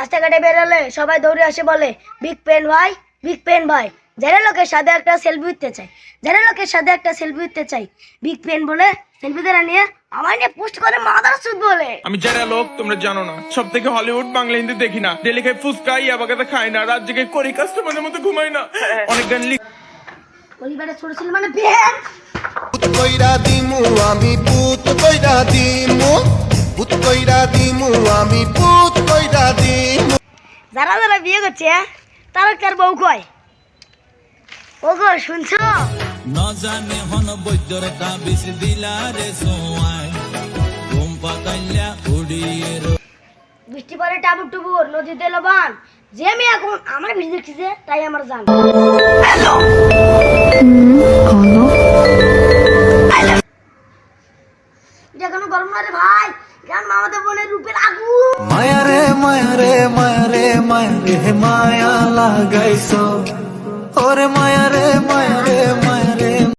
রাস্তাঘাটে বেরোলে সবাই দৌড়ে আসে বলে বিগ পেন ভাই, বিগ পেন ভাই। যারা লোকের সাথে একটা সেলফি উঠতে চাই, যারা লোকের সাথে একটা সেলফি উঠতে চাই, বিগ পেন বলে সেলফি তারা নিয়ে আমার নিয়ে পোস্ট করে মাদার সুদ বলে। আমি যারা লোক তোমরা জানো না, সব থেকে হলিউড বাংলা হিন্দি দেখি না, ডেলি খাই ফুচকা ইয়াবাগাতে খাই না, রাত জেগে করি কাস্টমারের মতো ঘুমাই না, অনেক গান লিখ পরিবারে ছোট ছিল মানে বের পুত কইরা দিমু আমি পুত কইরা দিমু পুত কইরা দিমু আমি পুত কইরা দিমু। যারা যারা বিয়ে করছে তারা কার বউ কয় ও গো শুনছো? নজানে হন বৈদ্যর তাবিজ দিলা রে সোয়াই ঘুম পাকাইলা উড়িয়ে বৃষ্টি পরে টাবুর টুবুর নদীতে লবান, যে আমি এখন আমার ভিডিও দেখছি তাই আমার জান। এটা কোনো গরম না রে ভাই, গান মামাদের বোনের রূপের আগুন। মায়া রে মায়া রে মায়া রে মায়া রে মায়া লাগাইছো ওরে মায়া